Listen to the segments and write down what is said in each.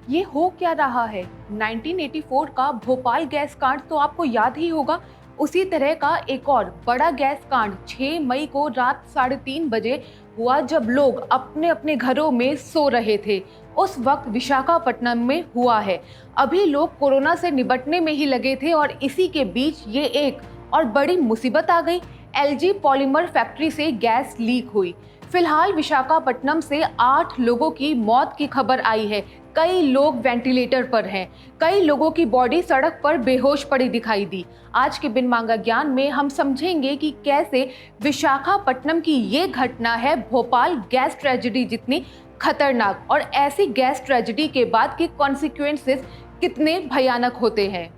ये हो क्या रहा है? 1984 का भोपाल गैस कांड तो आपको याद ही होगा। उसी तरह का एक और बड़ा गैस कांड 6 मई को रात 3:30 बजे हुआ, जब लोग अपने अपने घरों में सो रहे थे। उस वक्त विशाखापट्टनम में हुआ है। अभी लोग कोरोना से निपटने में ही लगे थे और इसी के बीच ये एक और बड़ी मुसीबत आ गई। एलजी पॉलीमर फैक्ट्री से गैस लीक हुई। फिलहाल विशाखापट्टनम से 8 लोगों की मौत की खबर आई है। कई लोग वेंटिलेटर पर हैं। कई लोगों की बॉडी सड़क पर बेहोश पड़ी दिखाई दी। आज के बिन मांगा ज्ञान में हम समझेंगे कि कैसे विशाखापट्टनम की ये घटना है भोपाल गैस ट्रेजेडी जितनी खतरनाक, और ऐसी गैस ट्रेजेडी के बाद के कॉन्सिक्वेंसेस कितने भयानक होते हैं।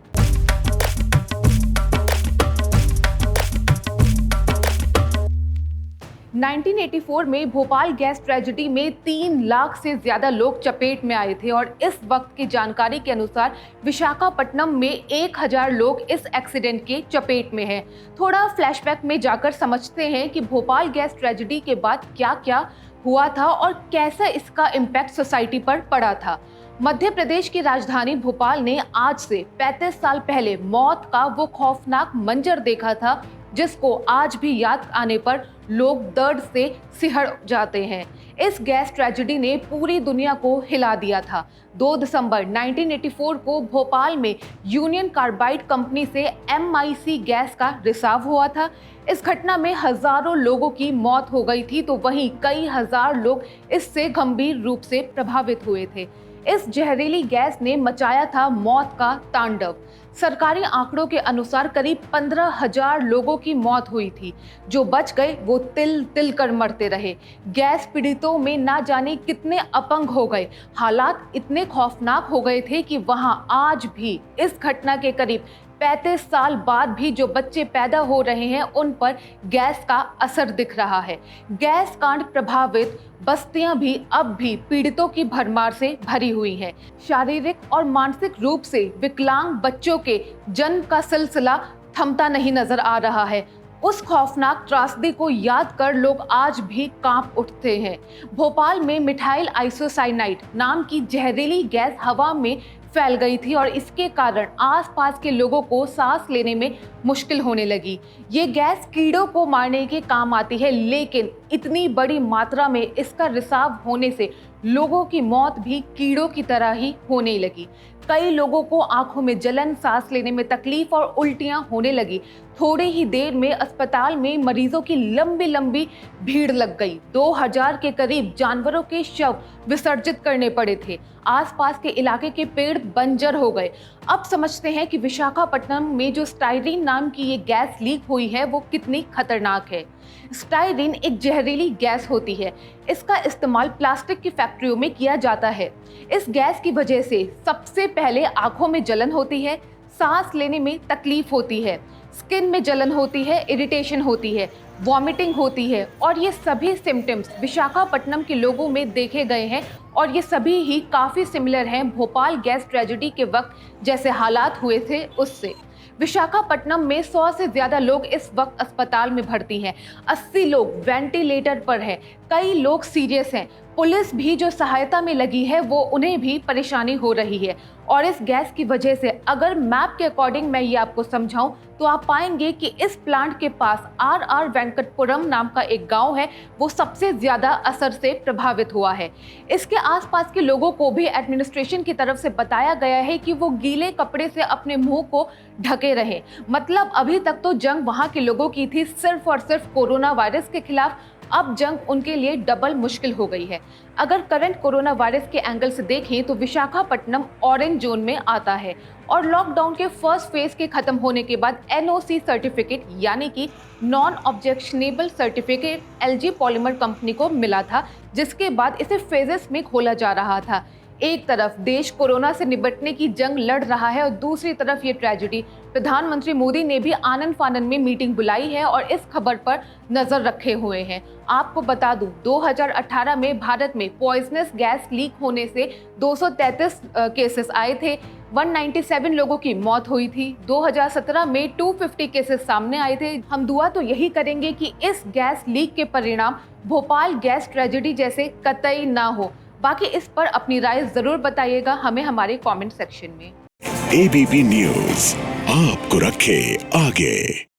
1984 में भोपाल गैस ट्रेजेडी में 3 लाख से ज्यादा लोग चपेट में आए थे और इस वक्त की जानकारी के अनुसार विशाखापट्टनम में 1000 लोग इस एक्सीडेंट के चपेट में हैं। थोड़ा फ्लैशबैक में जाकर समझते हैं कि भोपाल गैस ट्रेजेडी के बाद क्या क्या हुआ था और कैसा इसका इम्पैक्ट सोसाइटी पर पड़ा था। मध्य प्रदेश की राजधानी भोपाल ने आज से 35 साल पहले मौत का वो खौफनाक मंजर देखा था जिसको आज भी याद आने पर लोग दर्द से सिहर जाते हैं। इस गैस ट्रेजेडी ने पूरी दुनिया को हिला दिया था। 2 दिसंबर 1984 को भोपाल में यूनियन कार्बाइड कंपनी से MIC गैस का रिसाव हुआ था। इस घटना में हजारों लोगों की मौत हो गई थी, तो वहीं कई हजार लोग इससे गंभीर रूप से प्रभावित हुए थे। इस जहरीली गैस ने मचाया था मौत का तांडव। सरकारी आंकड़ों के अनुसार करीब 15,000 लोगों की मौत हुई थी। जो बच गए वो तिल तिल कर मरते रहे। गैस पीड़ितों में ना जाने कितने अपंग हो गए। हालात इतने खौफनाक हो गए थे कि वहां आज भी इस घटना के करीब 35 साल बाद भी जो बच्चे पैदा हो रहे हैं उन पर गैस का असर दिख रहा है। गैस कांड प्रभावित बस्तियां भी अब भी पीड़ितों की भरमार से भरी हुई हैं। शारीरिक और मानसिक रूप से विकलांग बच्चों के जन्म का सिलसिला थमता नहीं नजर आ रहा है। उस खौफनाक त्रासदी को याद कर लोग आज भी कांप उठते हैं। भोपाल में मिथाइल आइसोसाइनाइड नाम की जहरीली गैस हवा में फैल गई थी और इसके कारण आसपास के लोगों को सांस लेने में मुश्किल होने लगी। ये गैस कीड़ों को मारने के काम आती है, लेकिन इतनी बड़ी मात्रा में इसका रिसाव होने से लोगों की मौत भी कीड़ों की तरह ही होने लगी। कई लोगों को आंखों में जलन, सांस लेने में तकलीफ और उल्टियां होने लगी। थोड़ी ही देर में अस्पताल में मरीजों की लंबी लंबी भीड़ लग गई। 2000 के करीब जानवरों के शव विसर्जित करने पड़े थे। आसपास के इलाके के पेड़ बंजर हो गए। अब समझते हैं कि विशाखापट्टनम में जो स्टाइरीन नाम की ये गैस लीक हुई है वो कितनी खतरनाक है। स्टाइरीन एक जहरीली गैस होती है। इसका इस्तेमाल प्लास्टिक की फैक्ट्रियों में किया जाता है। इस गैस की वजह से सबसे पहले आंखों में जलन होती है, सांस लेने में तकलीफ होती है, स्किन में जलन होती है, इरिटेशन होती है, वॉमिटिंग होती है और ये सभी सिम्टम्स विशाखापट्टनम के लोगों में देखे गए हैं और ये सभी ही काफ़ी सिमिलर हैं भोपाल गैस ट्रेजेडी के वक्त जैसे हालात हुए थे उससे। विशाखापट्टनम में 100 से ज्यादा लोग इस वक्त अस्पताल में भर्ती हैं। 80 लोग वेंटिलेटर पर हैं। कई लोग सीरियस हैं। पुलिस भी जो सहायता में लगी है वो उन्हें भी परेशानी हो रही है। और इस गैस की वजह से अगर मैप के अकॉर्डिंग मैं ये आपको समझाऊं तो आप पाएंगे कि इस प्लांट के पास RR वेंकटपुरम नाम का एक गांव है, वो सबसे ज्यादा असर से प्रभावित हुआ है। इसके आसपास के लोगों को भी एडमिनिस्ट्रेशन की तरफ से बताया गया है कि वो गीले कपड़े से अपने मुंह को ढके रहे। मतलब अभी तक तो जंग वहां के लोगों की थी सिर्फ और सिर्फ कोरोना वायरस के खिलाफ, अब जंग उनके लिए डबल मुश्किल हो गई है। अगर करंट कोरोना वायरस के एंगल से देखें तो विशाखापट्टनम ऑरेंज जोन में आता है और लॉकडाउन के फर्स्ट फेज के खत्म होने के बाद NOC सर्टिफिकेट यानी कि non objectionable certificate LG polymer company को मिला था, जिसके बाद इसे फेजेस में खोला जा रहा था। एक तरफ देश कोरोना से निपटने की जंग लड़ रहा है और दूसरी तरफ ये ट्रेजेडी। प्रधानमंत्री मोदी ने भी आनन फानन में मीटिंग बुलाई है और इस खबर पर नजर रखे हुए हैं। आपको बता दूं 2018 में भारत में पॉइजनस गैस लीक होने से 233 केसेस आए थे, 197 लोगों की मौत हुई थी। 2017 में 250 केसेस सामने आए थे। हम दुआ तो यही करेंगे कि इस गैस लीक के परिणाम भोपाल गैस ट्रेजेडी जैसे कतई ना हो। बाकी इस पर अपनी राय जरूर बताइएगा हमें हमारे कमेंट सेक्शन में। एबीपी न्यूज आपको रखे आगे।